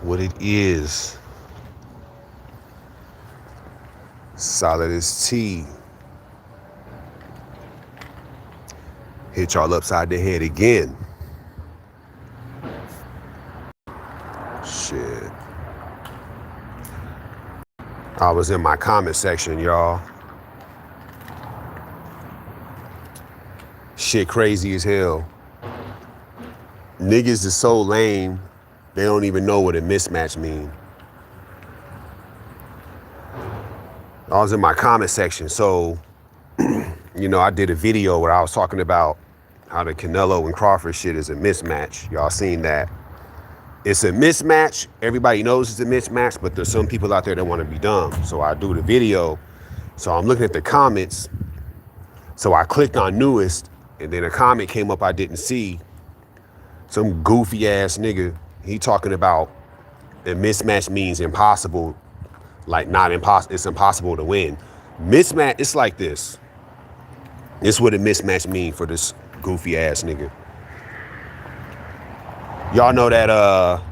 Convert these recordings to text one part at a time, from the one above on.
what it is. Solidus-T. Hit y'all upside the head again. Shit. I was in my comment section, y'all. Shit crazy as hell. Niggas is so lame, they don't even know what a mismatch mean. I was in my comment section, so, I did a video where I was talking about how the Canelo and Crawford shit is a mismatch. Y'all seen that? It's a mismatch. Everybody knows it's a mismatch, but there's some people out there that want to be dumb. So I do the video. So I'm looking at the comments. So I clicked on newest, and then a comment came up I didn't see. Some goofy ass nigga, he talking about a mismatch means impossible, like not impossible, it's impossible to win. Mismatch, it's like this. This what a mismatch mean for this goofy ass nigga. Y'all know that,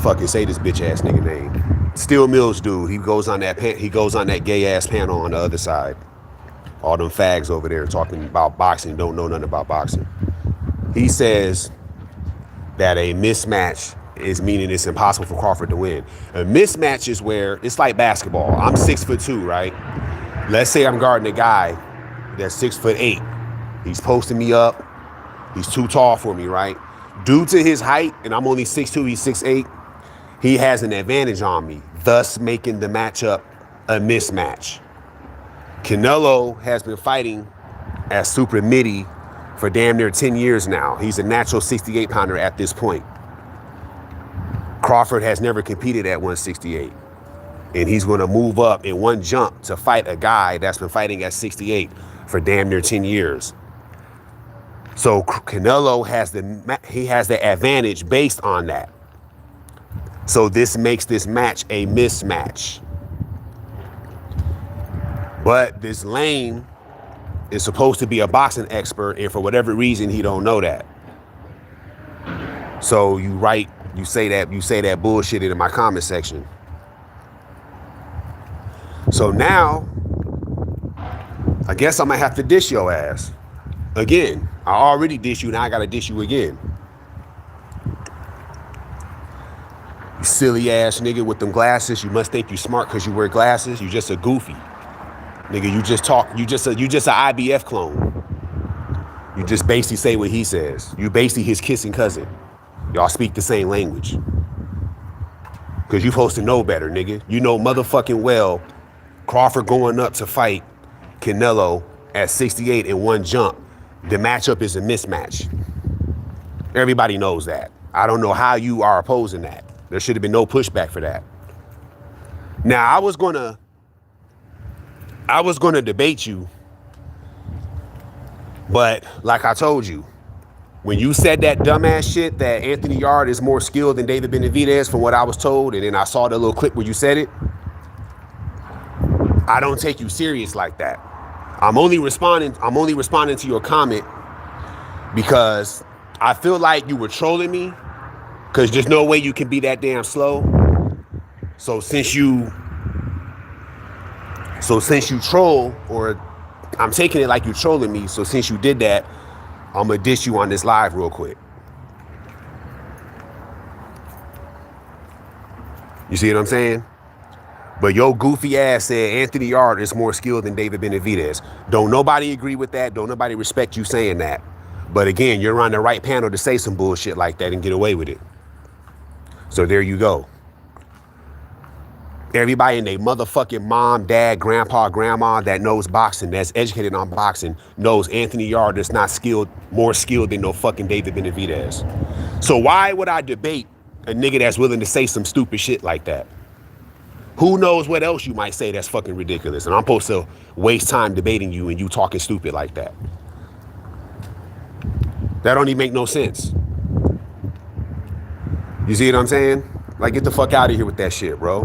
fucking say this bitch ass nigga name. Steel Mills dude, he goes on that gay ass panel on the other side. All them fags over there talking about boxing, don't know nothing about boxing. He says that a mismatch is meaning it's impossible for Crawford to win. A mismatch is where, it's like basketball. I'm 6'2", right? Let's say I'm guarding a guy that's 6'8". He's posting me up. He's too tall for me, right? Due to his height, and I'm only 6'2", he's 6'8", he has an advantage on me, thus making the matchup a mismatch. Canelo has been fighting at super midi for damn near 10 years now. He's a natural 68 pounder at this point. Crawford has never competed at 168. And he's going to move up in one jump to fight a guy that's been fighting at 68 for damn near 10 years. So Canelo has the advantage based on that. So this makes this match a mismatch. But this lame is supposed to be a boxing expert, and for whatever reason, he don't know that. So you say that bullshit in my comment section. So now, I guess I might have to dish your ass. Again, I already dish you, now I gotta dish you again. You silly ass nigga with them glasses, you must think you smart because you wear glasses. You just a goofy. Nigga, you just a IBF clone. You just basically say what he says. You basically his kissing cousin. Y'all speak the same language. Because you supposed to know better, nigga. You know motherfucking well Crawford going up to fight Canelo at 68 in one jump. The matchup is a mismatch. Everybody knows that. I don't know how you are opposing that. There should have been no pushback for that. Now, I was gonna debate you, but like I told you, when you said that dumbass shit that Anthony Yarde is more skilled than David Benavidez from what I was told, and then I saw the little clip where you said it, I don't take you serious like that. I'm only responding to your comment because I feel like you were trolling me because there's no way you can be that damn slow. So since you troll, or I'm taking it like you trolling me, so since you did that, I'm gonna dish you on this live real quick. You see what I'm saying? But your goofy ass said Anthony Yarde is more skilled than David Benavidez. Don't nobody agree with that. Don't nobody respect you saying that. But again, you're on the right panel to say some bullshit like that and get away with it. So there you go. Everybody in their motherfucking mom, dad, grandpa, grandma that knows boxing, that's educated on boxing, knows Anthony Yarde is not more skilled than no fucking David Benavidez. So why would I debate a nigga that's willing to say some stupid shit like that? Who knows what else you might say that's fucking ridiculous, and I'm supposed to waste time debating you and you talking stupid like that. That don't even make no sense. You see what I'm saying? Like, get the fuck out of here with that shit, bro.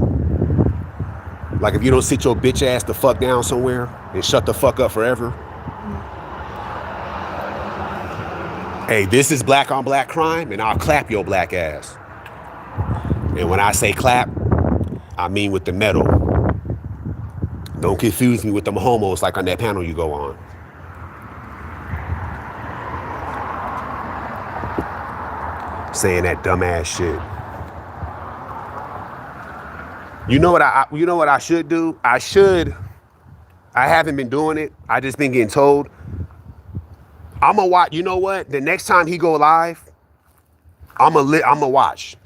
Like, if you don't sit your bitch ass the fuck down somewhere and shut the fuck up forever. Hey, this is black on black crime, and I'll clap your black ass. And when I say clap, I mean with the metal. Don't confuse me with them homos like on that panel you go on. Saying that dumbass shit. You know what I should do? I haven't been doing it. I just been getting told. I'ma watch, you know what? The next time he go live, I'ma watch.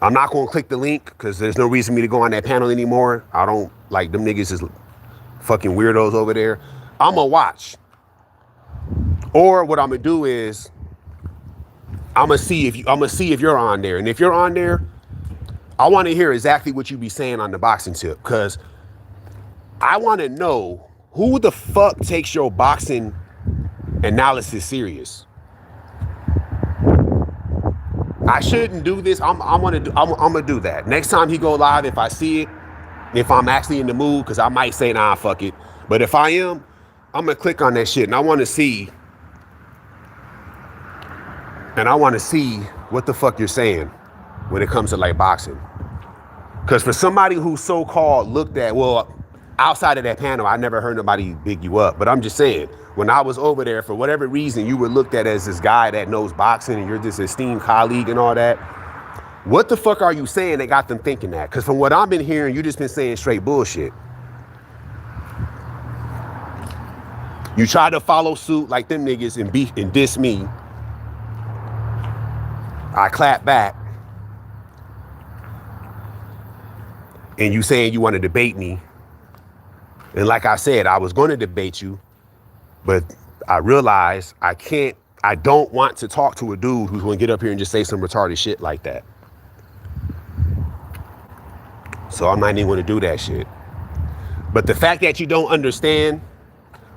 I'm not gonna click the link because there's no reason for me to go on that panel anymore. I don't like them niggas is fucking weirdos over there. I'ma watch. Or what I'm gonna do is I'ma see if you're on there. And if you're on there, I want to hear exactly what you be saying on the boxing tip, because I want to know who the fuck takes your boxing analysis serious. I shouldn't do this. I'm gonna do that next time he go live. If I see it, if I'm actually in the mood, because I might say nah, fuck it. But if I am, I'm gonna click on that shit, and I want to see. What the fuck you're saying when it comes to like boxing. Because for somebody who's so-called looked at, well, outside of that panel, I never heard nobody big you up. But I'm just saying, when I was over there, for whatever reason, you were looked at as this guy that knows boxing and you're this esteemed colleague and all that. What the fuck are you saying that got them thinking that? Because from what I've been hearing, you just been saying straight bullshit. You try to follow suit like them niggas and diss me. I clap back. And you saying you want to debate me. And like I said, I was going to debate you, but I realized I don't want to talk to a dude who's going to get up here and just say some retarded shit like that. So I'm not even going to do that shit. But the fact that you don't understand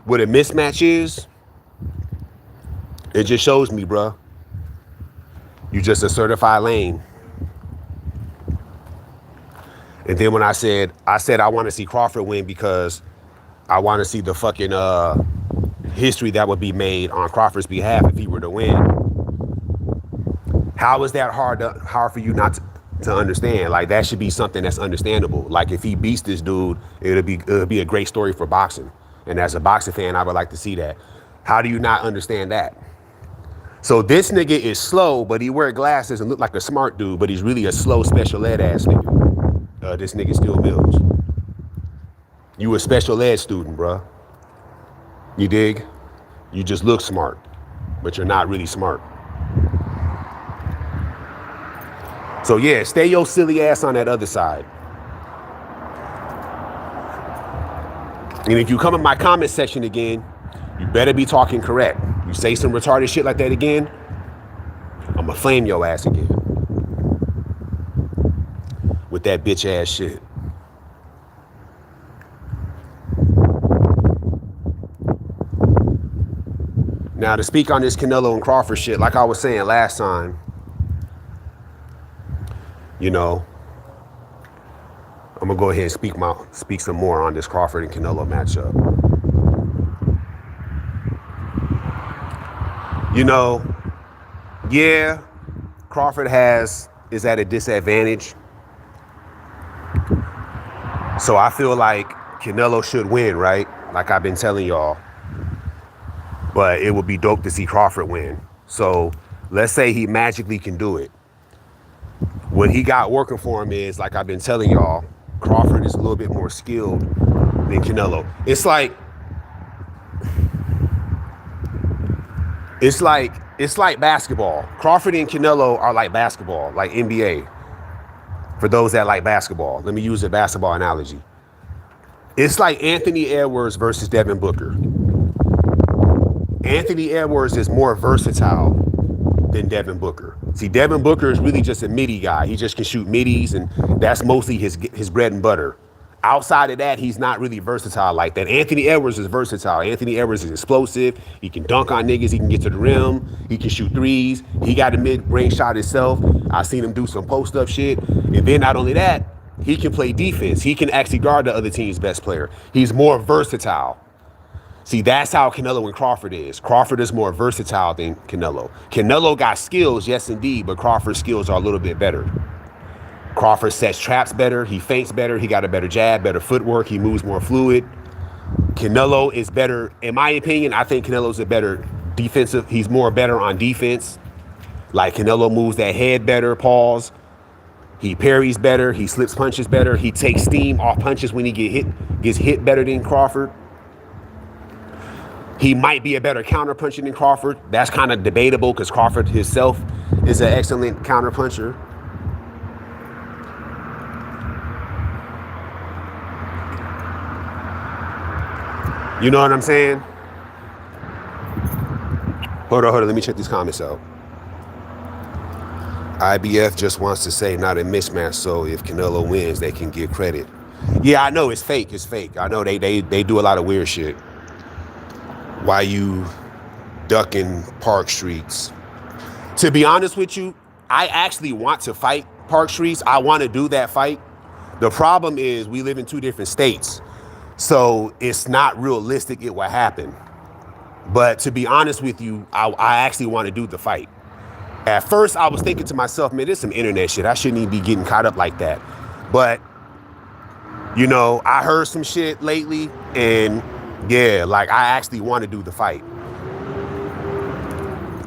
what a mismatch is, it just shows me, bruh, you just a certified lame. And then when I said I want to see Crawford win because I want to see the fucking history that would be made on Crawford's behalf if he were to win. How is that hard for you not to understand? Like, that should be something that's understandable. Like, if he beats this dude, it'll be a great story for boxing. And as a boxing fan, I would like to see that. How do you not understand that? So this nigga is slow, but he wear glasses and look like a smart dude, but he's really a slow special ed ass nigga. This nigga still Mills. You a special ed student, bruh. You dig? You just look smart, but you're not really smart. So yeah, stay your silly ass on that other side. And if you come in my comment section again, you better be talking correct. You say some retarded shit like that again, I'ma flame your ass again. With that bitch ass shit. Now, to speak on this Canelo and Crawford shit, like I was saying last time, you know, I'm gonna go ahead and speak some more on this Crawford and Canelo matchup. You know, yeah, Crawford is at a disadvantage. So I feel like Canelo should win, right? Like I've been telling y'all. But it would be dope to see Crawford win. So let's say he magically can do it. What he got working for him is, like I've been telling y'all, Crawford is a little bit more skilled than Canelo. It's like basketball. Crawford and Canelo are like basketball, like NBA. For those that like basketball, let me use a basketball analogy. It's like Anthony Edwards versus Devin Booker. Anthony Edwards is more versatile than Devin Booker. See, Devin Booker is really just a midi guy. He just can shoot middies, and that's mostly his bread and butter. Outside of that, he's not really versatile like that. Anthony Edwards is versatile. Anthony Edwards is explosive. He can dunk on niggas. He can get to the rim. He can shoot threes. He got a mid-range shot himself. I seen him do some post-up shit. And then not only that, he can play defense. He can actually guard the other team's best player. He's more versatile. See, that's how Canelo and Crawford is. Crawford is more versatile than Canelo. Canelo got skills, yes indeed, but Crawford's skills are a little bit better. Crawford sets traps better, he feints better, he got a better jab, better footwork, he moves more fluid. Canelo is better, in my opinion, I think Canelo's a better defensive, he's more better on defense. Like Canelo moves that head better, pause. He parries better, he slips punches better, he takes steam off punches when he gets hit better than Crawford. He might be a better counter puncher than Crawford. That's kind of debatable because Crawford himself is an excellent counter puncher. You know what I'm saying? Hold on, let me check these comments out. IBF just wants to say not a mismatch, so if Canelo wins, they can get credit. Yeah, I know it's fake. It's fake. I know they do a lot of weird shit. Why you ducking Park Streets? To be honest with you, I actually want to fight Park Streets. I want to do that fight. The problem is we live in two different states, so it's not realistic it will happen. But to be honest with you, I actually want to do the fight. At first, I was thinking to myself, man, this is some internet shit. I shouldn't even be getting caught up like that. But, you know, I heard some shit lately, and yeah, like, I actually want to do the fight.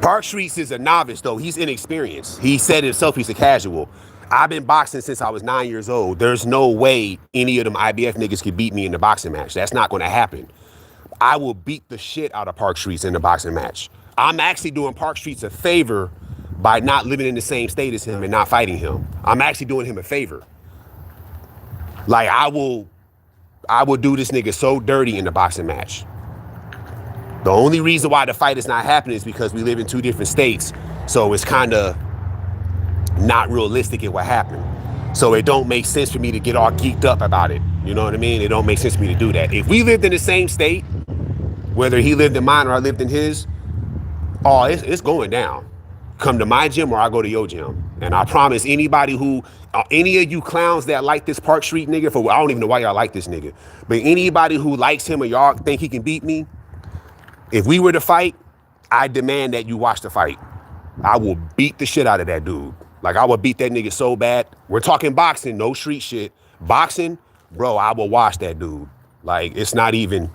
Park Streets is a novice, though. He's inexperienced. He said himself he's a casual. I've been boxing since I was 9 years old. There's no way any of them IBF niggas could beat me in the boxing match. That's not going to happen. I will beat the shit out of Park Streets in the boxing match. I'm actually doing Park Streets a favor by not living in the same state as him and not fighting him. I'm actually doing him a favor. Like, I will do this nigga so dirty in the boxing match. The only reason why the fight is not happening is because we live in two different states. So it's kind of not realistic it will happen. So it don't make sense for me to get all geeked up about it. You know what I mean? It don't make sense for me to do that. If we lived in the same state, whether he lived in mine or I lived in his, oh, it's going down. Come to my gym or I go to your gym. And I promise anybody who, any of you clowns that like this Park Street nigga, I don't even know why y'all like this nigga, but anybody who likes him or y'all think he can beat me, if we were to fight, I demand that you watch the fight. I will beat the shit out of that dude. Like, I will beat that nigga so bad. We're talking boxing, no street shit. Boxing, bro, I will watch that dude. Like, it's not even,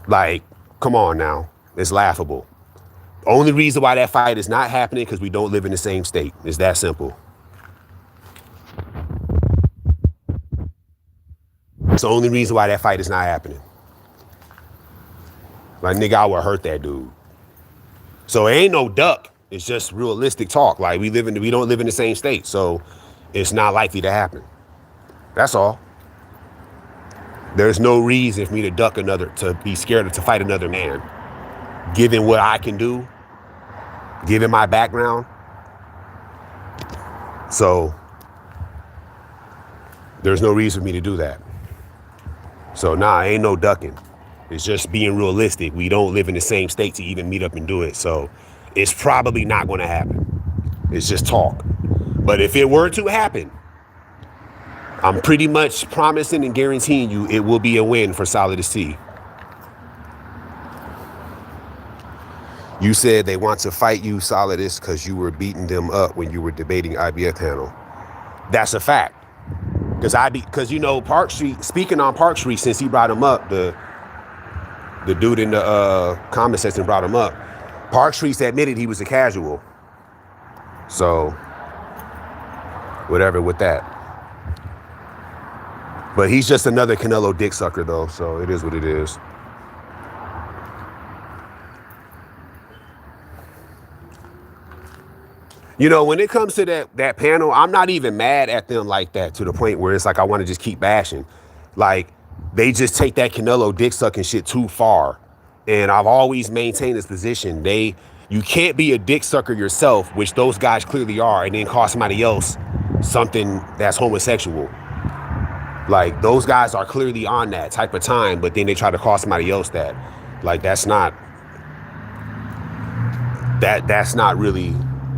like, come on now. It's laughable. Only reason why that fight is not happening because we don't live in the same state. It's that simple. It's the only reason why that fight is not happening. Like, nigga, I would hurt that dude. So it ain't no duck. It's just realistic talk. Like, we don't live in the same state, so it's not likely to happen. That's all. There's no reason for me to duck to be scared to fight another man. Given what I can do, given my background. So there's no reason for me to do that. So nah, ain't no ducking. It's just being realistic. We don't live in the same state to even meet up and do it. So it's probably not going to happen. It's just talk. But if it were to happen, I'm pretty much promising and guaranteeing you it will be a win for Solidus-T. You said they want to fight you, Solidus, because you were beating them up when you were debating IBF panel. That's a fact. Because you know, Park Street, speaking on Park Street, since he brought him up, the dude in the comment section brought him up. Park Street's admitted he was a casual. So, whatever with that. But he's just another Canelo dick sucker, though, so it is what it is. You know, when it comes to that panel, I'm not even mad at them like that to the point where it's like I want to just keep bashing. Like, they just take that Canelo dick sucking shit too far. And I've always maintained this position. You can't be a dick sucker yourself, which those guys clearly are, and then call somebody else something that's homosexual. Like, those guys are clearly on that type of time, but then they try to call somebody else that. Like, that's not really,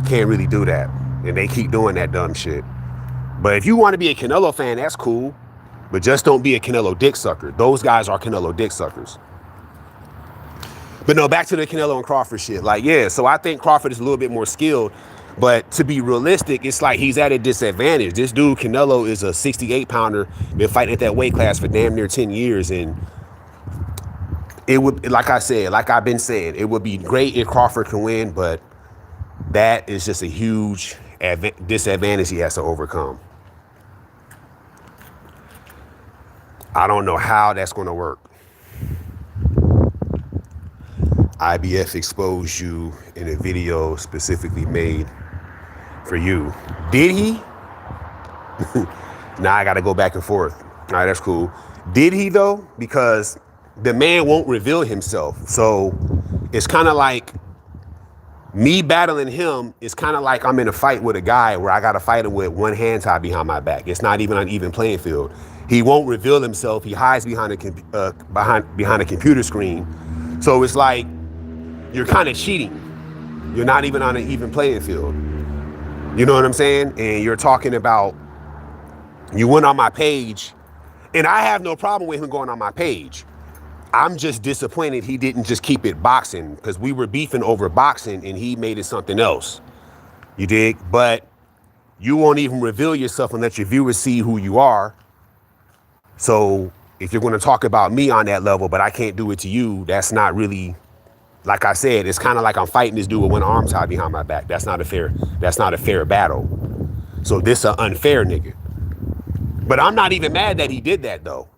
can't really do that. And they keep doing that dumb shit. But if you want to be a Canelo fan, that's cool. But just don't be a Canelo dick sucker. Those guys are Canelo dick suckers. But no, back to the Canelo and Crawford shit. Like, yeah, so I think Crawford is a little bit more skilled. But to be realistic, it's like he's at a disadvantage. This dude, Canelo, is a 68 pounder, been fighting at that weight class for damn near 10 years. And it would, like I said, like I've been saying, it would be great if Crawford can win, but that is just a huge disadvantage he has to overcome. I don't know how that's going to work. IBF exposed you in a video specifically made for you. Did he? Now I got to go back and forth. All right, that's cool. Did he though? Because the man won't reveal himself. So it's kind of like me battling him. It's kind of like I'm in a fight with a guy where I got to fight him with one hand tied behind my back. It's not even an even playing field. He won't reveal himself. He hides behind a computer screen. So it's like you're kind of cheating. You're not even on an even playing field. You know what I'm saying? And you're talking about, you went on my page, and I have no problem with him going on my page. I'm just disappointed he didn't just keep it boxing, because we were beefing over boxing and he made it something else. You dig? But you won't even reveal yourself and let your viewers see who you are. So if you're going to talk about me on that level, but I can't do it to you, that's not really, like I said, it's kind of like I'm fighting this dude with one arm tied behind my back. That's not a fair battle. So this an unfair nigga. But I'm not even mad that he did that though.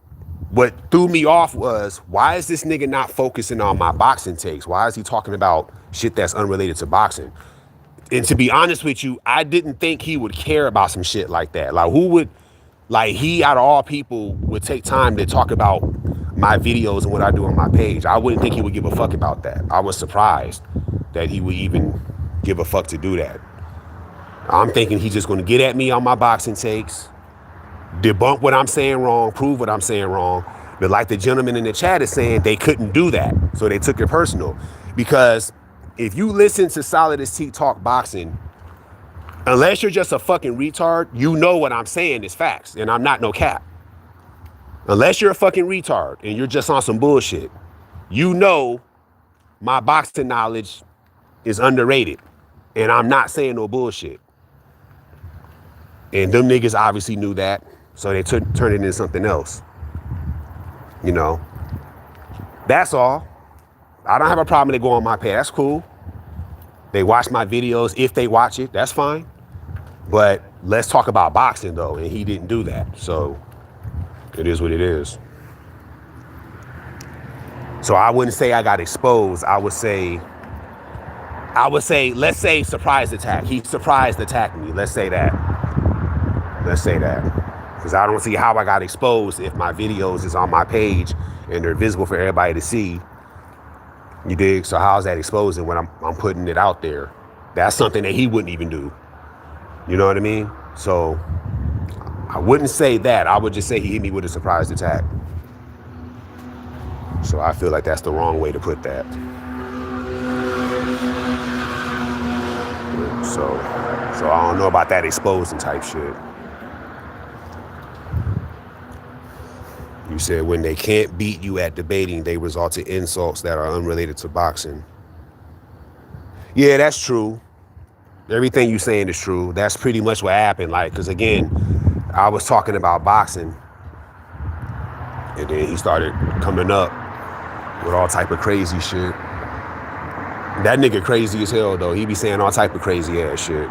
What threw me off was, why is this nigga not focusing on my boxing takes? Why is he talking about shit that's unrelated to boxing? And to be honest with you, I didn't think he would care about some shit like that. Like, who would, like, he out of all people would take time to talk about my videos and what I do on my page. I wouldn't think he would give a fuck about that. I was surprised that he would even give a fuck to do that. I'm thinking he's just going to get at me on my boxing takes, debunk what I'm saying wrong, prove what I'm saying wrong. But like the gentleman in the chat is saying, they couldn't do that. So they took it personal. Because if you listen to Solidus-T talk boxing, unless you're just a fucking retard, you know what I'm saying is facts. And I'm not no cap. Unless you're a fucking retard and you're just on some bullshit, you know my boxing knowledge is underrated. And I'm not saying no bullshit. And them niggas obviously knew that. So they turned it into something else. You know, that's all. I don't have a problem they go on my page. That's cool. They watch my videos. If they watch it, that's fine. But let's talk about boxing though. And he didn't do that. So it is what it is. So I wouldn't say I got exposed. I would say, let's say surprise attack. He surprise attacked me. Let's say that. Let's say that. Because I don't see how I got exposed if my videos is on my page and they're visible for everybody to see. You dig? So how's that exposing when I'm putting it out there? That's something that he wouldn't even do. You know what I mean? So I wouldn't say that. I would just say he hit me with a surprise attack. So I feel like that's the wrong way to put that. So I don't know about that exposing type shit. You said when they can't beat you at debating, they result in insults that are unrelated to boxing. Yeah, that's true. Everything you're saying is true. That's pretty much what happened. Like, because again, I was talking about boxing, and then he started coming up with all type of crazy shit. That nigga crazy as hell though. He be saying all type of crazy ass shit.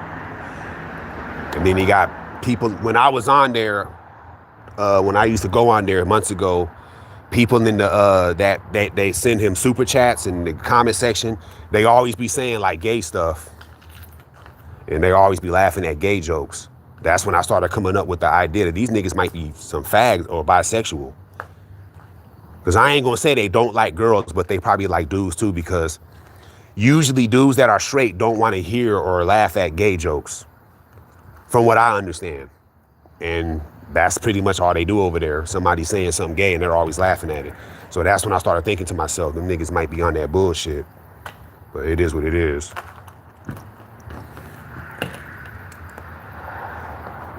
And then he got people, when I was on there, when I used to go on there months ago, people in the that they send him super chats in the comment section, they always be saying like gay stuff. And they always be laughing at gay jokes. That's when I started coming up with the idea that these niggas might be some fags or bisexual. Because I ain't gonna say they don't like girls, but they probably like dudes too, because usually dudes that are straight don't want to hear or laugh at gay jokes, from what I understand. And that's pretty much all they do over there. Somebody saying something gay and they're always laughing at it. So that's when I started thinking to myself, them niggas might be on that bullshit. But it is what it is.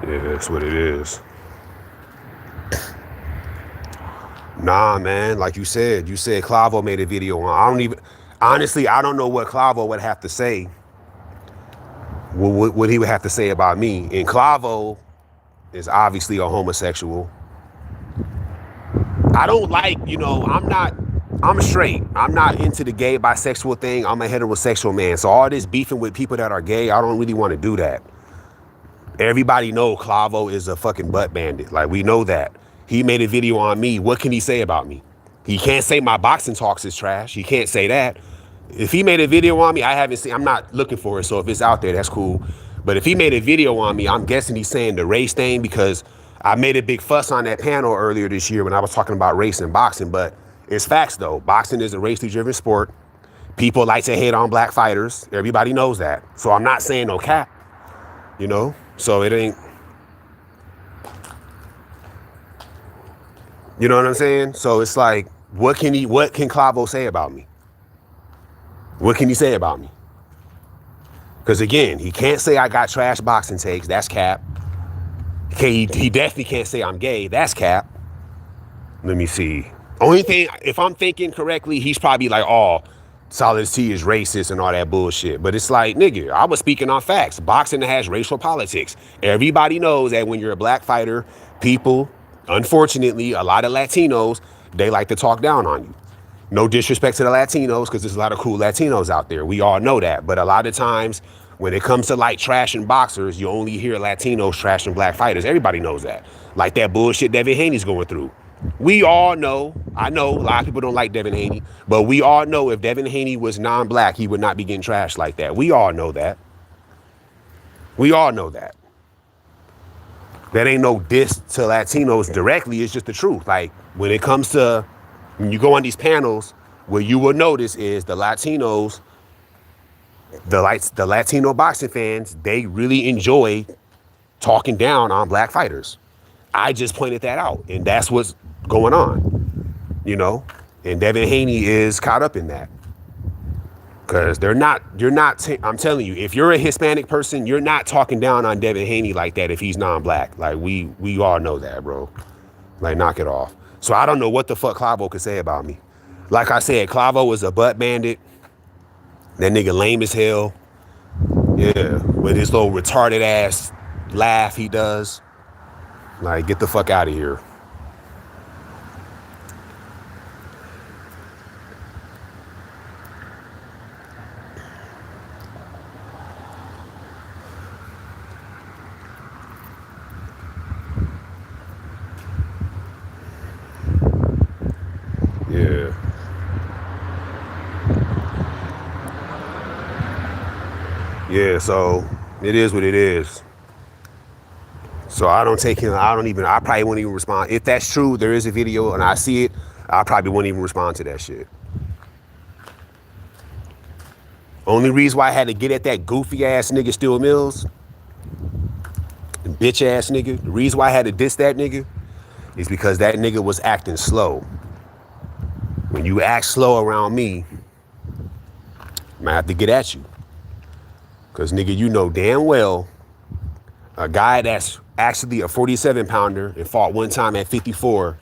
Yeah, that's what it is. Nah, man, like you said Clavo made a video on, Honestly, I don't know what Clavo would have to say, what he would have to say about me. And Clavo is obviously a homosexual. I don't like, I'm straight. I'm not into the gay bisexual thing. I'm a heterosexual man. So all this beefing with people that are gay, I don't really want to do that. Everybody know Clavo is a fucking butt bandit. Like, we know that. He made a video on me. What can he say about me? He can't say my boxing talks is trash. He can't say that. If he made a video on me, I haven't seen, I'm not looking for it. So if it's out there, that's cool. But if he made a video on me, I'm guessing he's saying the race thing, because I made a big fuss on that panel earlier this year when I was talking about race and boxing. But it's facts though. Boxing is a racially driven sport. People like to hate on black fighters. Everybody knows that. So I'm not saying no cap, So it ain't, you know what I'm saying? So it's like, what can Clavo say about me? What can he say about me? Because again, he can't say I got trash boxing takes. That's cap. He definitely can't say I'm gay. That's cap. Let me see. Only thing, if I'm thinking correctly, he's probably like, oh, Solidus-T is racist and all that bullshit. But it's like, nigga, I was speaking on facts. Boxing has racial politics. Everybody knows that when you're a black fighter, people, unfortunately, a lot of Latinos, they like to talk down on you. No disrespect to the Latinos, because there's a lot of cool Latinos out there. We all know that. But a lot of times, when it comes to like trashing boxers, you only hear Latinos trashing black fighters. Everybody knows that. Like that bullshit Devin Haney's going through. We all know, I know a lot of people don't like Devin Haney, but we all know if Devin Haney was non-black, he would not be getting trashed like that. We all know that. We all know that. That ain't no diss to Latinos directly. It's just the truth. Like, when it comes to, when you go on these panels, what you will notice is the Latinos, the Latino boxing fans, they really enjoy talking down on black fighters. I just pointed that out, and that's what's going on, And Devin Haney is caught up in that. Because I'm telling you, if you're a Hispanic person, you're not talking down on Devin Haney like that if he's non-black. Like, we all know that, bro. Like, knock it off. So I don't know what the fuck Clavo could say about me. Like I said, Clavo was a butt bandit. That nigga lame as hell. Yeah, with his little retarded ass laugh he does. Like, get the fuck out of here. Yeah. Yeah, so it is what it is. So I don't take him, I probably won't even respond. If that's true, there is a video and I see it, I probably won't even respond to that shit. Only reason why I had to get at that goofy ass nigga Steel Mills, bitch ass nigga, the reason why I had to diss that nigga is because that nigga was acting slow. When you act slow around me, I might have to get at you. Because nigga, you know damn well a guy that's actually a 47 pounder and fought one time at 54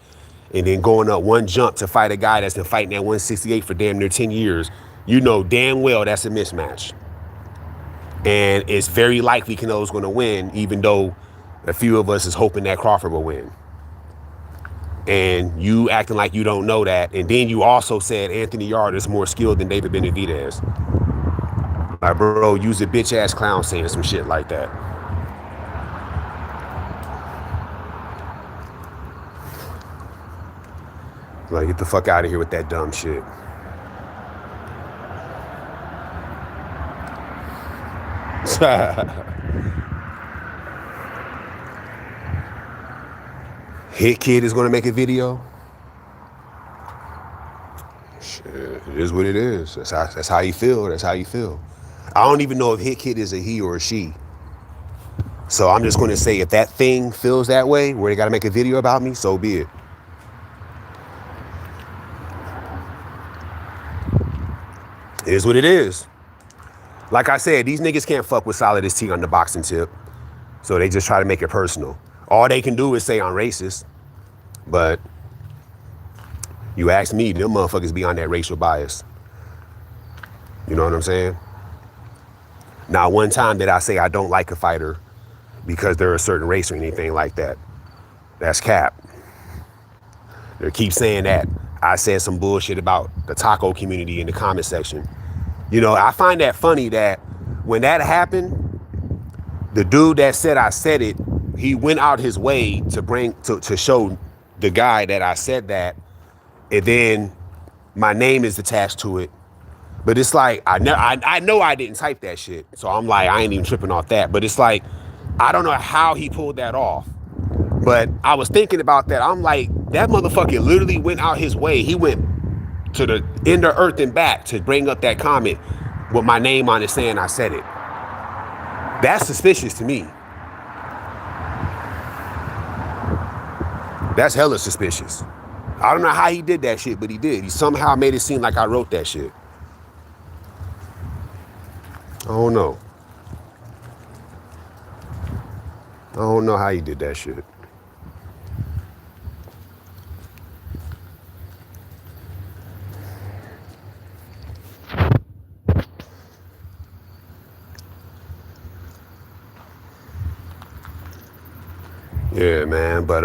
and then going up one jump to fight a guy that's been fighting at 168 for damn near 10 years, you know damn well that's a mismatch. And it's very likely Canelo's going to win, even though a few of us is hoping that Crawford will win. And you acting like you don't know that. And then you also said Anthony Yarde is more skilled than David Benavidez. Like, bro, use a bitch ass clown saying some shit like that. Like, get the fuck out of here with that dumb shit. Hit Kid is gonna make a video. Shit, it is what it is. That's how you feel. That's how you feel. I don't even know if Hit Kid is a he or a she. So I'm just gonna say, if that thing feels that way, where they gotta make a video about me, so be it. It is what it is. Like I said, these niggas can't fuck with Solidus-T on the boxing tip. So they just try to make it personal. All they can do is say I'm racist. But you ask me, them motherfuckers be on that racial bias. You know what I'm saying? Not one time did I say I don't like a fighter because they're a certain race or anything like that. That's cap. They keep saying that. I said some bullshit about the taco community in the comment section. You know, I find that funny that when that happened, the dude that said I said it, he went out his way to show the guy that I said that, and then my name is attached to it. But it's like I know I didn't type that shit, so I'm like I ain't even tripping off that. But it's like I don't know how he pulled that off. But I was thinking about that. I'm like, that motherfucker literally went out his way. He went to the end of earth and back to bring up that comment with my name on it saying I said it. That's suspicious to me. That's hella suspicious. I don't know how he did that shit, but he did. He somehow made it seem like I wrote that shit. I don't know. I don't know how he did that shit. Yeah, man, but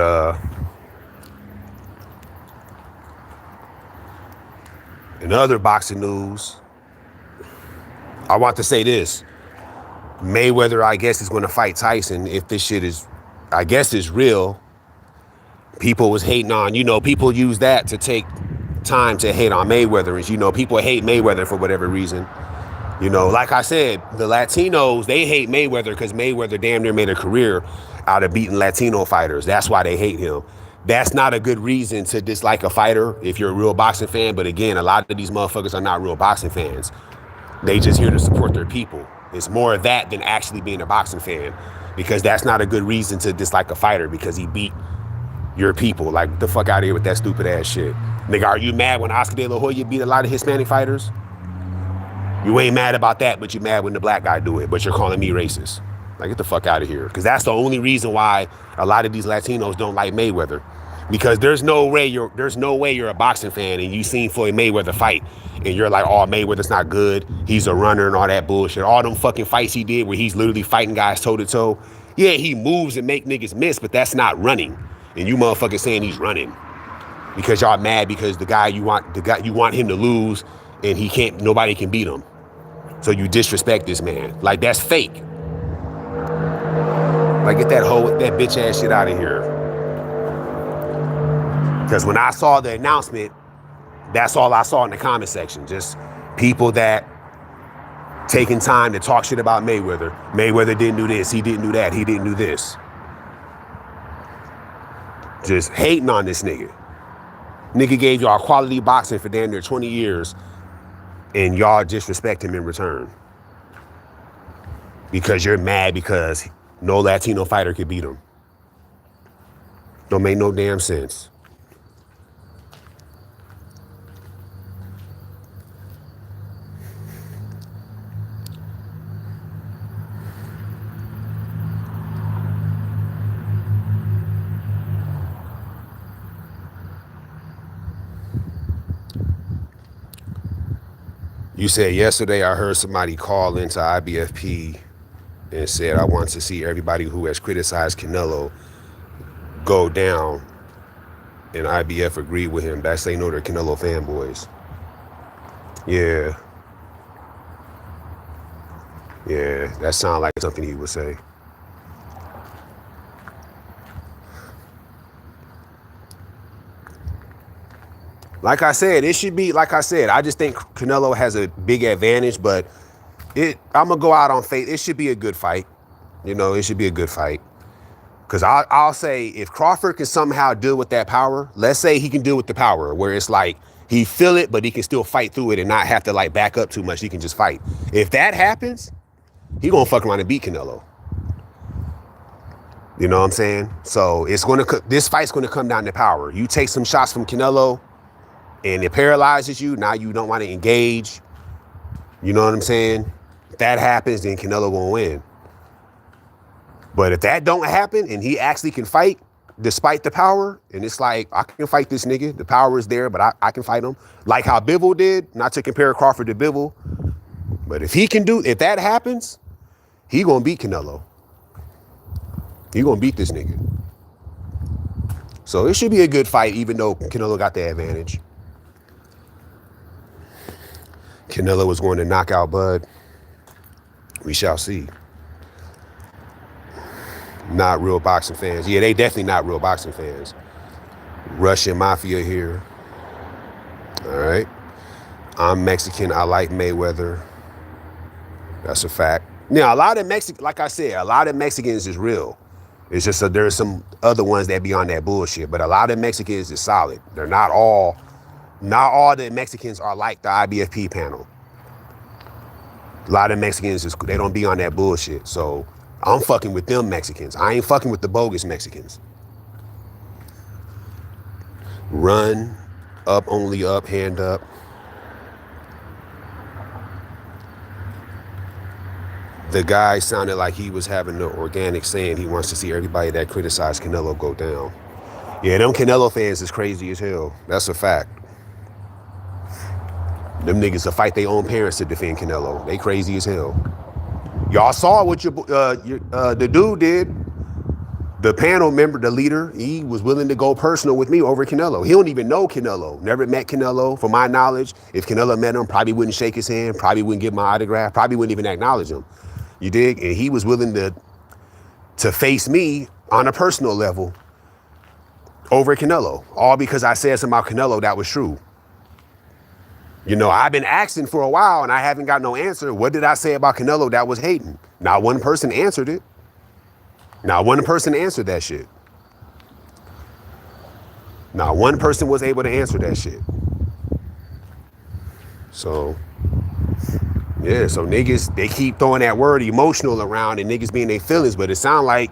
in other boxing news, I want to say this. Mayweather, I guess, is going to fight Tyson if this shit is, I guess, is real. People was hating on, people use that to take time to hate on Mayweather. And, people hate Mayweather for whatever reason. Like I said, the Latinos, they hate Mayweather because Mayweather damn near made a career out of beating Latino fighters. That's why they hate him. That's not a good reason to dislike a fighter if you're a real boxing fan. But again, a lot of these motherfuckers are not real boxing fans. They just here to support their people. It's more of that than actually being a boxing fan, because that's not a good reason to dislike a fighter because he beat your people. Like, get the fuck out of here with that stupid ass shit. Nigga, are you mad when Oscar De La Hoya beat a lot of Hispanic fighters? You ain't mad about that, but you're mad when the black guy do it, but you're calling me racist. Like, get the fuck out of here. Because that's the only reason why a lot of these Latinos don't like Mayweather. Because there's no way you're a boxing fan and you seen Floyd Mayweather fight and you're like, oh, Mayweather's not good. He's a runner and all that bullshit. All them fucking fights he did where he's literally fighting guys toe to toe. Yeah, he moves and make niggas miss, but that's not running. And you motherfuckers saying he's running because y'all mad because the guy you want him to lose and nobody can beat him. So you disrespect this man. Like, that's fake. Like, get that bitch ass shit out of here. Because when I saw the announcement, that's all I saw in the comment section. Just people that taking time to talk shit about Mayweather. Mayweather didn't do this. He didn't do that. He didn't do this. Just hating on this nigga. Nigga gave y'all quality boxing for damn near 20 years. And y'all disrespect him in return. Because you're mad because no Latino fighter could beat him. Don't make no damn sense. You said yesterday I heard somebody call into IBFP and said, I want to see everybody who has criticized Canelo go down. And IBF agreed with him. That's they know they're Canelo fanboys. Yeah. Yeah, that sounds like something he would say. Like I said, it should be, like I said, I just think Canelo has a big advantage, but I'm going to go out on faith. It should be a good fight. It should be a good fight. Because I'll say if Crawford can somehow deal with that power, let's say he can deal with the power where it's like he feel it, but he can still fight through it and not have to like back up too much. He can just fight. If that happens, he going to fuck around and beat Canelo. You know what I'm saying? So this fight's going to come down to power. You take some shots from Canelo and it paralyzes you. Now you don't want to engage. You know what I'm saying? If that happens, then Canelo gonna win. But if that don't happen and he actually can fight despite the power, and it's like, I can fight this nigga. The power is there, but I can fight him. Like how Bivol did, not to compare Crawford to Bivol, But if that happens, he gonna beat Canelo. He gonna beat this nigga. So it should be a good fight, even though Canelo got the advantage. Canelo was going to knock out Bud. We shall see. Not real boxing fans. Yeah, they definitely not real boxing fans. Russian mafia here. All right. I'm Mexican. I like Mayweather. That's a fact. Now, a lot of like I said, a lot of Mexicans is real. It's just that there's some other ones that be on that bullshit. But a lot of Mexicans is solid. They're not all the Mexicans are like the IBFP panel. A lot of Mexicans, they don't be on that bullshit. So I'm fucking with them Mexicans. I ain't fucking with the bogus Mexicans. Run, up, only up, hand up. The guy sounded like he was having the organic saying he wants to see everybody that criticized Canelo go down. Yeah, them Canelo fans is crazy as hell. That's a fact. Them niggas will fight their own parents to defend Canelo. They crazy as hell. Y'all saw what the dude did. The panel member, the leader, he was willing to go personal with me over Canelo. He don't even know Canelo. Never met Canelo. From my knowledge, if Canelo met him, probably wouldn't shake his hand, probably wouldn't give my autograph, probably wouldn't even acknowledge him. You dig? And he was willing to face me on a personal level over Canelo. All because I said something about Canelo that was true. You know, I've been asking for a while and I haven't got no answer. What did I say about Canelo that was hating? Not one person answered it. Not one person answered that shit. Not one person was able to answer that shit. So, yeah, so niggas, they keep throwing that word emotional around and niggas being their feelings, but it sound like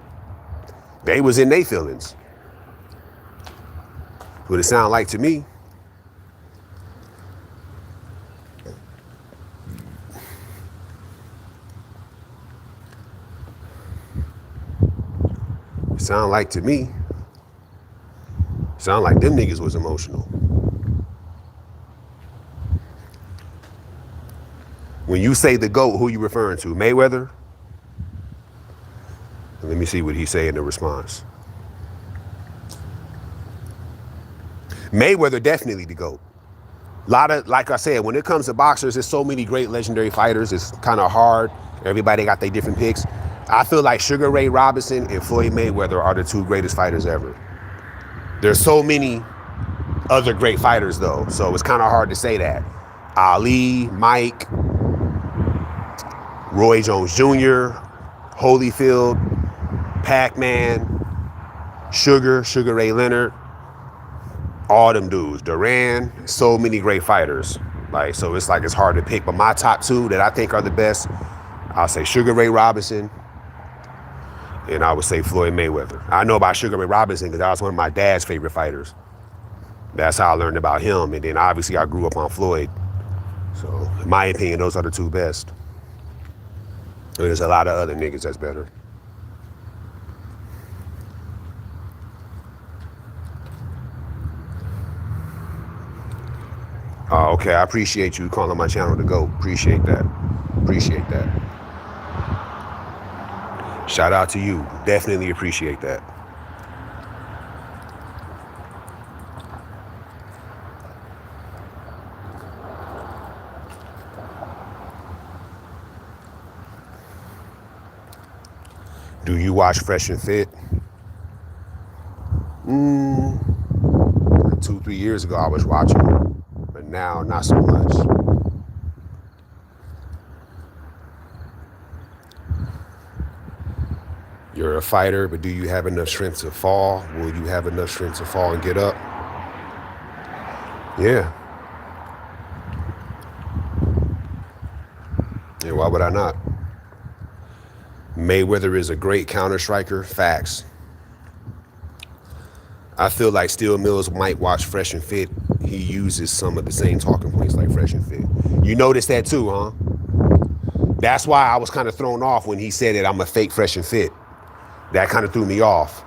they was in their feelings. What it sound like to me. Sound like to me. Sound like them niggas was emotional. When you say the GOAT, who you referring to? Mayweather? Let me see what he say in the response. Mayweather definitely the GOAT. Like I said, when it comes to boxers, there's so many great legendary fighters. It's kind of hard. Everybody got their different picks. I feel like Sugar Ray Robinson and Floyd Mayweather are the two greatest fighters ever. There's so many other great fighters though, so it's kind of hard to say that. Ali, Mike, Roy Jones Jr., Holyfield, Pac-Man, Sugar Ray Leonard, all them dudes, Duran, so many great fighters. Like, so it's like it's hard to pick, but my top two that I think are the best, I'll say Sugar Ray Robinson, and I would say Floyd Mayweather. I know about Sugar Ray Robinson because that was one of my dad's favorite fighters. That's how I learned about him, and then obviously I grew up on Floyd. So, in my opinion, those are the two best. There's a lot of other niggas that's better. Okay, I appreciate you calling my channel the GOAT. Appreciate that. Appreciate that. Shout out to you. Definitely appreciate that. Do you watch Fresh and Fit? 2-3 years ago I was watching, but now not so much. You're a fighter, but do you have enough strength to fall? Will you have enough strength to fall and get up? Yeah. Yeah, why would I not? Mayweather is a great counter striker. Facts. I feel like Steel Mills might watch Fresh and Fit. He uses some of the same talking points like Fresh and Fit. You noticed that too, huh? That's why I was kind of thrown off when he said that I'm a fake Fresh and Fit. That kind of threw me off.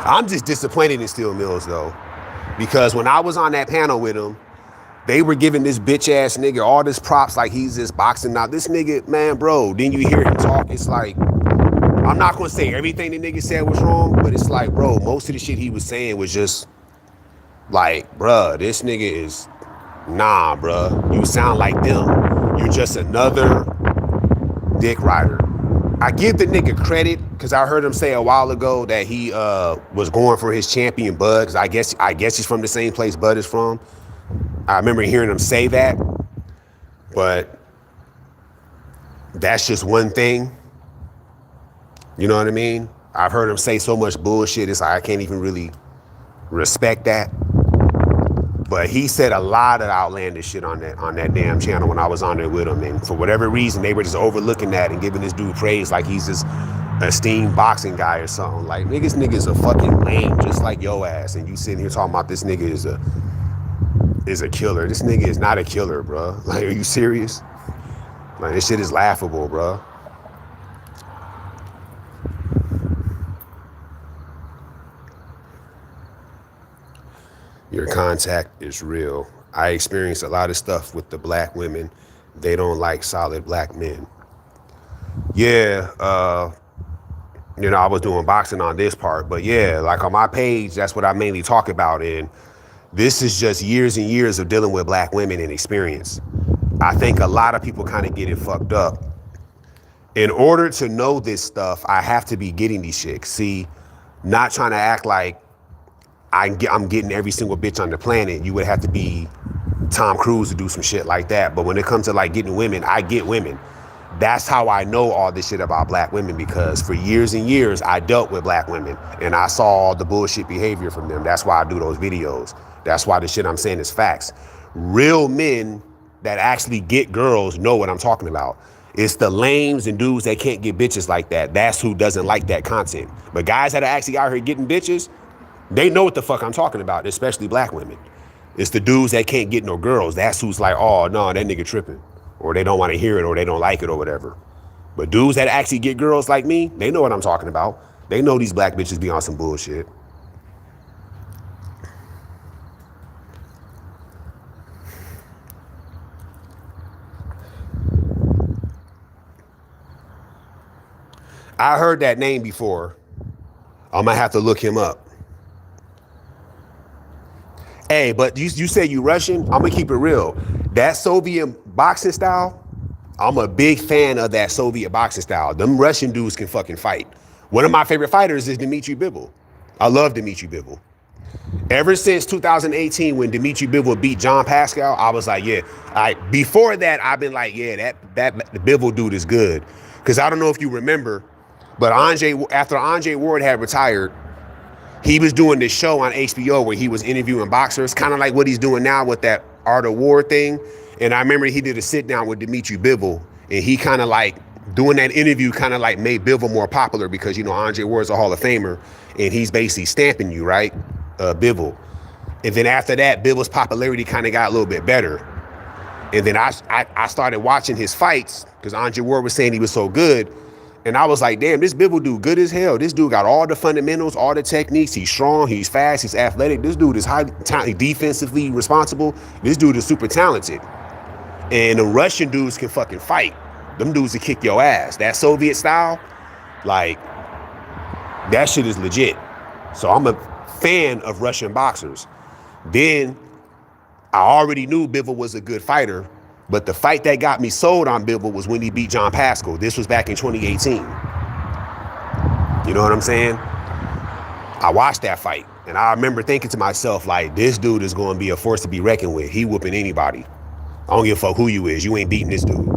I'm just disappointed in Steel Mills though, because when I was on that panel with him, They were giving this bitch ass nigga all this props like he's this boxing. Now this nigga, man, bro, then you hear him talk, it's like, I'm not gonna say everything the nigga said was wrong, but it's like, bro, most of the shit he was saying was just like, bruh, this nigga is, nah, bruh, you sound like them. You're just another dick rider. I give the nigga credit because I heard him say a while ago that he was going for his champion Bud. Cause I guess he's from the same place Bud is from. I remember hearing him say that, but that's just one thing. You know what I mean? I've heard him say so much bullshit. It's like I can't even really respect that. But he said a lot of outlandish shit on that damn channel when I was on there with him. And for whatever reason, they were just overlooking that and giving this dude praise like he's this esteemed boxing guy or something. Like, nigga's a fucking lame, just like yo ass. And you sitting here talking about this nigga is a killer. This nigga is not a killer, bro. Like, are you serious? Like, this shit is laughable, bro. Your contact is real. I experienced a lot of stuff with the black women. They don't like solid black men. Yeah, I was doing boxing on this part, but yeah, like on my page, that's what I mainly talk about. And this is just years and years of dealing with black women and experience. I think a lot of people kind of get it fucked up. In order to know this stuff, I have to be getting these chicks. See, not trying to act like I'm getting every single bitch on the planet. You would have to be Tom Cruise to do some shit like that. But when it comes to like getting women, I get women. That's how I know all this shit about black women, because for years and years, I dealt with black women and I saw all the bullshit behavior from them. That's why I do those videos. That's why the shit I'm saying is facts. Real men that actually get girls know what I'm talking about. It's the lames and dudes that can't get bitches like that. That's who doesn't like that content. But guys that are actually out here getting bitches, they know what the fuck I'm talking about, especially black women. It's the dudes that can't get no girls. That's who's like, oh, no, that nigga tripping. Or they don't want to hear it, or they don't like it, or whatever. But dudes that actually get girls like me, they know what I'm talking about. They know these black bitches be on some bullshit. I heard that name before. I'm gonna have to look him up. Hey, but you say you Russian? I'm gonna keep it real. That Soviet boxing style, I'm a big fan of that Soviet boxing style. Them Russian dudes can fucking fight. One of my favorite fighters is Dmitry Bivol. I love Dmitry Bivol. Ever since 2018, when Dmitry Bivol beat John Pascal, I was like, yeah. Before that, I've been like, yeah, that the Bivol dude is good. Because I don't know if you remember, but after Andre Ward had retired, he was doing this show on HBO where he was interviewing boxers, kind of like what he's doing now with that Art of War thing. And I remember he did a sit down with Dmitry Bivol, and he kind of like doing that interview kind of like made Bivol more popular because, Andre Ward's a Hall of Famer and he's basically stamping you, right? Bivol. And then after that, Bivol's popularity kind of got a little bit better. And then I started watching his fights because Andre Ward was saying he was so good. And I was like, damn, this Bivol dude good as hell. This dude got all the fundamentals, all the techniques. He's strong, he's fast, he's athletic. This dude is highly defensively responsible. This dude is super talented. And the Russian dudes can fucking fight. Them dudes will kick your ass. That Soviet style, like, that shit is legit. So I'm a fan of Russian boxers. Then I already knew Bivol was a good fighter. But the fight that got me sold on Bivol was when he beat John Pascal. This was back in 2018. You know what I'm saying? I watched that fight, and I remember thinking to myself, like, this dude is going to be a force to be reckoned with. He whooping anybody. I don't give a fuck who you is. You ain't beating this dude.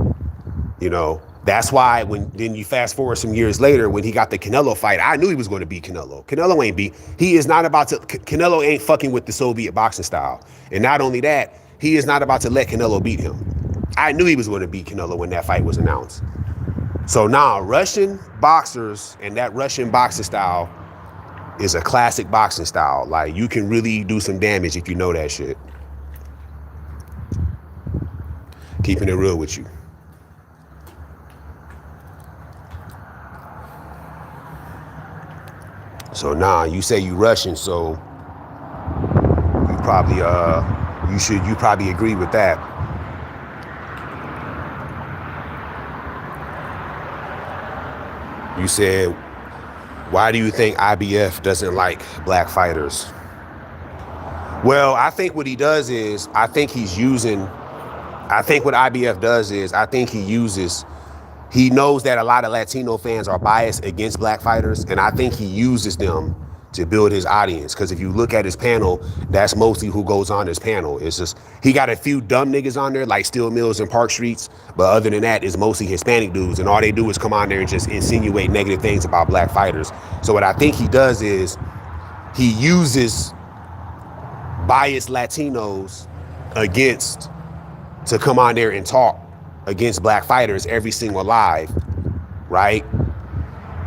That's why then you fast forward some years later when he got the Canelo fight, I knew he was going to beat Canelo. Canelo ain't fucking with the Soviet boxing style. And not only that, he is not about to let Canelo beat him. I knew he was going to beat Canelo when that fight was announced. So now Russian boxers and that Russian boxing style is a classic boxing style. Like, you can really do some damage if you know that shit. Keeping it real with you. So now you say you Russian, so you probably You probably agree with that. You said, why do you think IBF doesn't like black fighters? Well, I think what he does is, I think what IBF does is, he knows that a lot of Latino fans are biased against black fighters, and I think he uses them to build his audience. Because if you look at his panel, that's mostly who goes on his panel. It's just, he got a few dumb niggas on there, like Steel Mills and Park Streets, but other than that, it's mostly Hispanic dudes, and all they do is come on there and just insinuate negative things about black fighters. So what I think he does is, he uses biased Latinos against, to come on there and talk against black fighters every single live, right?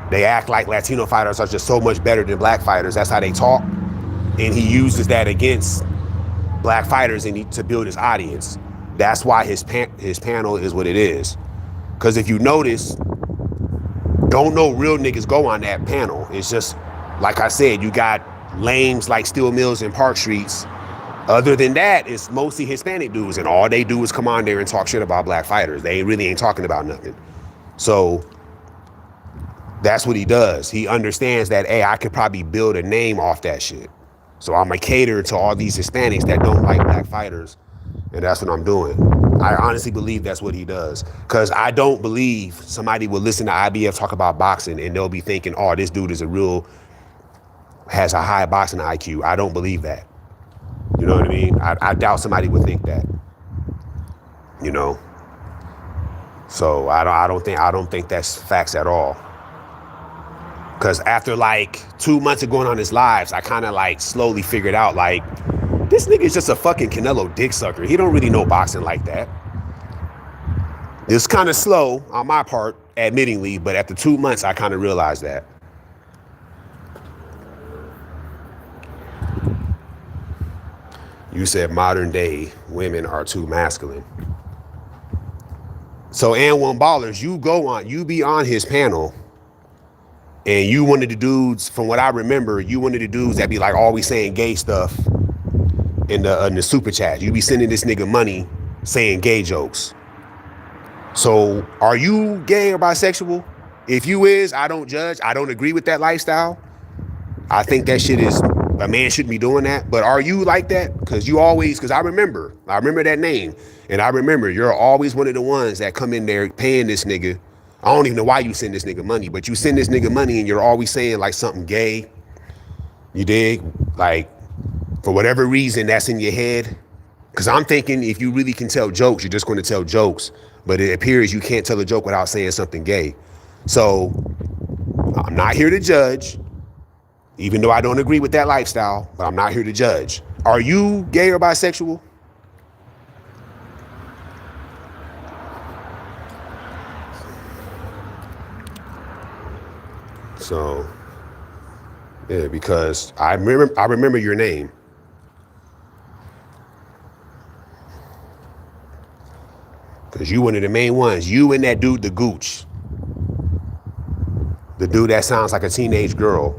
They act like Latino fighters are just so much better than black fighters. That's how they talk. And he uses that against black fighters to build his audience. That's why his panel is what it is. Because if you notice, don't no real niggas go on that panel. It's just, like I said, you got lames like Steel Mills and Park Streets. Other than that, it's mostly Hispanic dudes, and all they do is come on there and talk shit about black fighters. They really ain't talking about nothing. So that's what he does. He understands that, hey, I could probably build a name off that shit. So I'm gonna cater to all these Hispanics that don't like black fighters, and that's what I'm doing. I honestly believe that's what he does. Because I don't believe somebody will listen to IBF talk about boxing and they'll be thinking, oh, this dude has a high boxing IQ. I don't believe that. You know what I mean? I doubt somebody would think that. You know? So I don't think that's facts at all. Because after like 2 months of going on his lives, I kind of like slowly figured out like, this nigga is just a fucking Canelo dick sucker. He don't really know boxing like that. It's kind of slow on my part, admittingly, but after 2 months, I kind of realized that. You said modern day women are too masculine. So, and one ballers, you be on his panel, and you one of the dudes, from what I remember, you one of the dudes that be like always saying gay stuff in the super chat. You be sending this nigga money saying gay jokes. So, are you gay or bisexual? If you is, I don't judge. I don't agree with that lifestyle. I think that shit is, a man shouldn't be doing that. But are you like that? Because I remember that name. And I remember you're always one of the ones that come in there paying this nigga. I don't even know why you send this nigga money, but you send this nigga money and you're always saying like something gay. You dig? Like, for whatever reason that's in your head. Because I'm thinking if you really can tell jokes, you're just going to tell jokes. But it appears you can't tell a joke without saying something gay. So I'm not here to judge, even though I don't agree with that lifestyle, but I'm not here to judge. Are you gay or bisexual? So, yeah, because I remember your name. Because you one of the main ones. You and that dude, the Gooch. The dude that sounds like a teenage girl.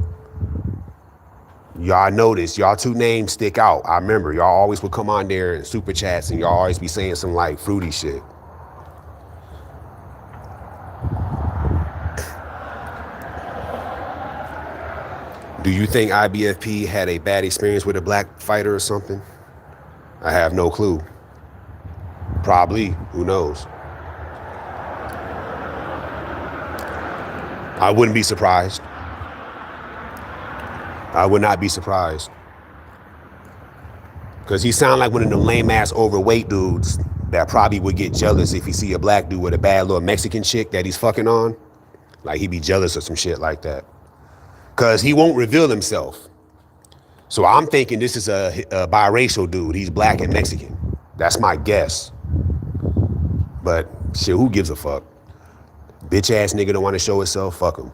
Y'all notice, y'all two names stick out. I remember, y'all always would come on there in super chats and y'all always be saying some like fruity shit. Do you think IBFP had a bad experience with a black fighter or something? I have no clue. Probably, who knows? I wouldn't be surprised. I would not be surprised. Because he sound like one of them lame ass overweight dudes that probably would get jealous if he see a black dude with a bad little Mexican chick that he's fucking on. Like he'd be jealous of some shit like that. Because he won't reveal himself. So I'm thinking this is a biracial dude. He's black and Mexican. That's my guess. But shit, who gives a fuck? Bitch ass nigga don't want to show himself. Fuck him.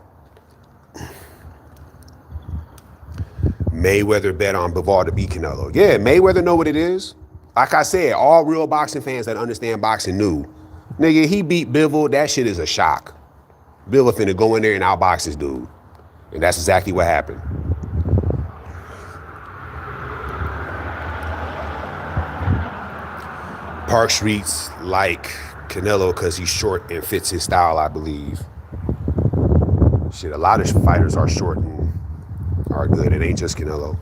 Mayweather bet on Bivol to beat Canelo. Yeah, Mayweather know what it is. Like I said, all real boxing fans that understand boxing knew. Nigga, he beat Bivol. That shit is a shock. Bivol finna go in there and outbox this dude. And that's exactly what happened. Park Street's like Canelo because he's short and fits his style, I believe. Shit, a lot of fighters are short and are good. It ain't just Canelo.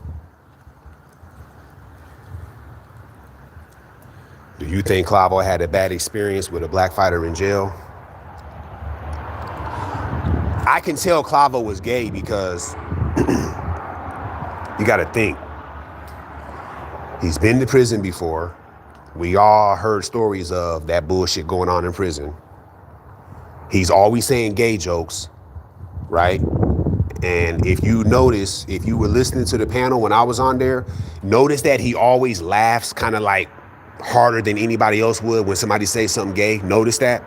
Do you think Clavo had a bad experience with a black fighter in jail? I can tell Clavo was gay because you got to think. He's been to prison before. We all heard stories of that bullshit going on in prison. He's always saying gay jokes, right? And if you notice, if you were listening to the panel when I was on there, notice that he always laughs kind of like harder than anybody else would when somebody says something gay. Notice that?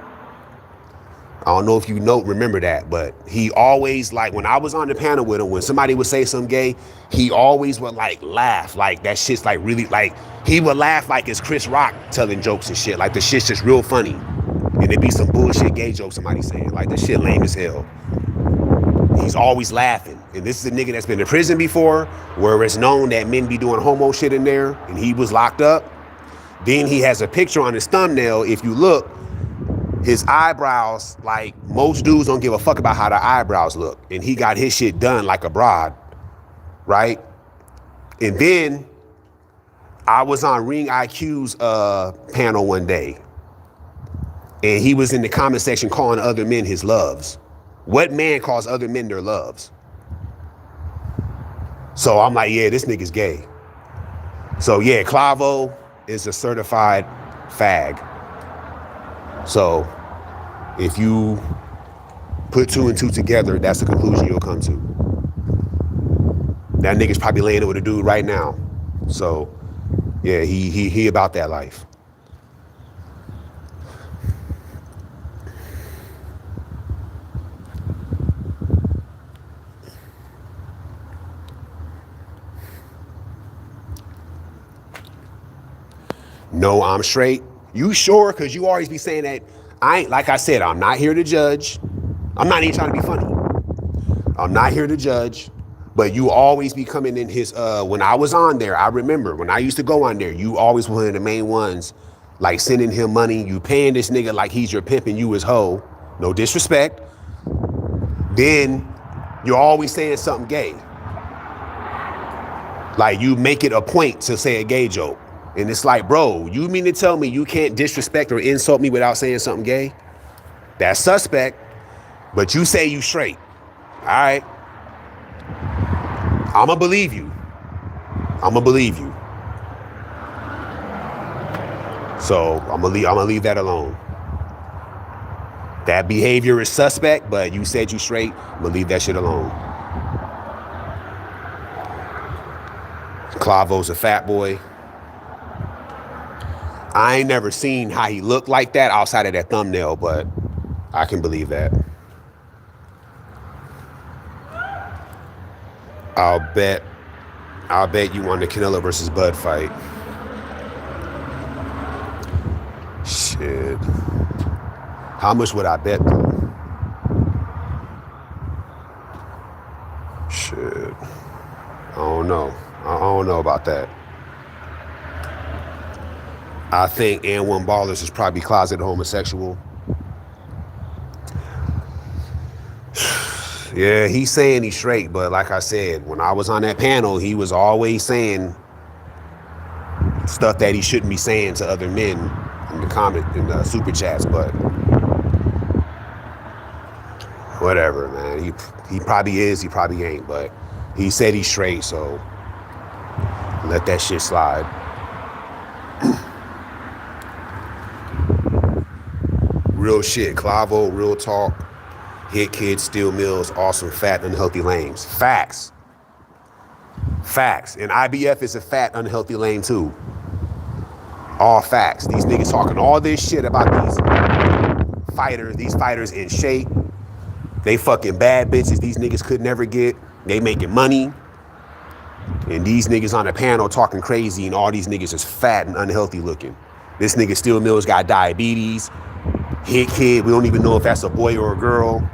I don't know if you remember that, but he always, like, when I was on the panel with him, when somebody would say something gay, he always would like laugh. Like that shit's like really, like he would laugh like it's Chris Rock telling jokes and shit. Like the shit's just real funny. And it'd be some bullshit gay joke somebody saying. Like the shit lame as hell. He's always laughing. And this is a nigga that's been in prison before, where it's known that men be doing homo shit in there, and he was locked up. Then he has a picture on his thumbnail. If you look, his eyebrows, like most dudes don't give a fuck about how their eyebrows look. And he got his shit done like a broad, right? And then I was on Ring IQ's panel one day, and he was in the comment section calling other men his loves. What man calls other men their loves? So I'm like, yeah, this nigga's gay. So yeah, Clavo is a certified fag. So if you put two and two together, that's the conclusion you'll come to. That nigga's probably laying it with a dude right now. So yeah, he about that life. No, I'm straight. You sure? Because you always be saying that. I ain't, like I said, I'm not here to judge. I'm not even trying to be funny. I'm not here to judge. But you always be coming in his, when I was on there, I remember when I used to go on there, you always were one of the main ones, like sending him money. You paying this nigga like he's your pimp and you his hoe. No disrespect. Then you're always saying something gay. Like you make it a point to say a gay joke. And it's like, bro, you mean to tell me you can't disrespect or insult me without saying something gay? That's suspect. But you say you straight. All right. I'ma believe you. I'ma believe you. So I'ma leave that alone. That behavior is suspect, but you said you straight. I'ma leave that shit alone. Clavo's a fat boy. I ain't never seen how he looked like that outside of that thumbnail, but I can believe that. I'll bet you won the Canelo versus Bud fight. Shit. How much would I bet though? Shit. I don't know. I don't know about that. I think N1 Ballers is probably closeted homosexual. Yeah, he's saying he's straight, but like I said, when I was on that panel, he was always saying stuff that he shouldn't be saying to other men in the super chats, but whatever, man. He probably is, he probably ain't, but he said he's straight, so let that shit slide. Real shit, Clavo, real talk, hit kids, steal mills, awesome, fat, unhealthy lames. Facts. Facts. And IBF is a fat, unhealthy lame too. All facts. These niggas talking all this shit about these fighters in shape. They fucking bad bitches these niggas could never get. They making money. And these niggas on the panel talking crazy and all these niggas is fat and unhealthy looking. This nigga Steel Mills got diabetes. Hit kid, we don't even know if that's a boy or a girl.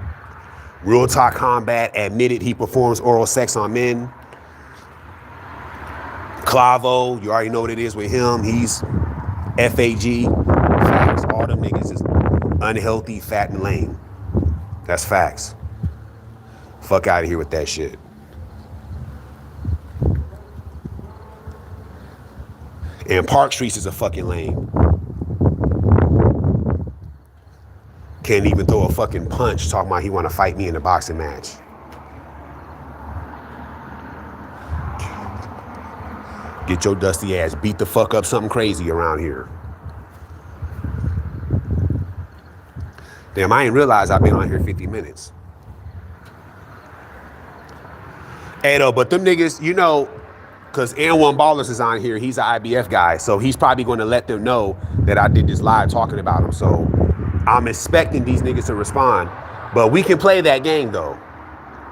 Real Talk Combat admitted he performs oral sex on men. Clavo, you already know what it is with him. He's FAG, facts. All them niggas is unhealthy, fat, and lame. That's facts. Fuck out of here with that shit. And Park Streets is a fucking lame. Can't even throw a fucking punch talking about he want to fight me in a boxing match. Get your dusty ass beat the fuck up something crazy around here. Damn, I ain't realized I've been on here 50 minutes. Hey, though, but them niggas, you know, because N1 Ballers is on here. He's an IBF guy. So he's probably going to let them know that I did this live talking about him. So I'm expecting these niggas to respond. But we can play that game, though.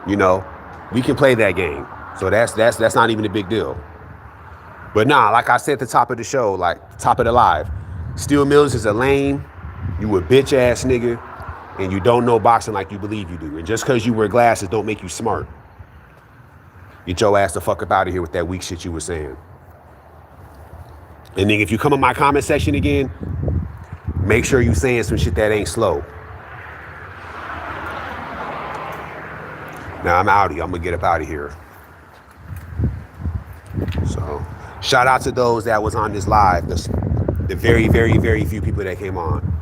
You know, we can play that game. So that's not even a big deal. But nah, like I said at the top of the show, like top of the live, Steel Mills is a lame, you a bitch ass nigga, and you don't know boxing like you believe you do. And just because you wear glasses don't make you smart. Get your ass the fuck up out of here with that weak shit you were saying. And then if you come in my comment section again, make sure you saying some shit that ain't slow. Now I'm outie. I'm gonna get up out of here. So shout out to those that was on this live. The very, very, very few people that came on.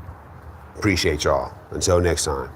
Appreciate y'all. Until next time.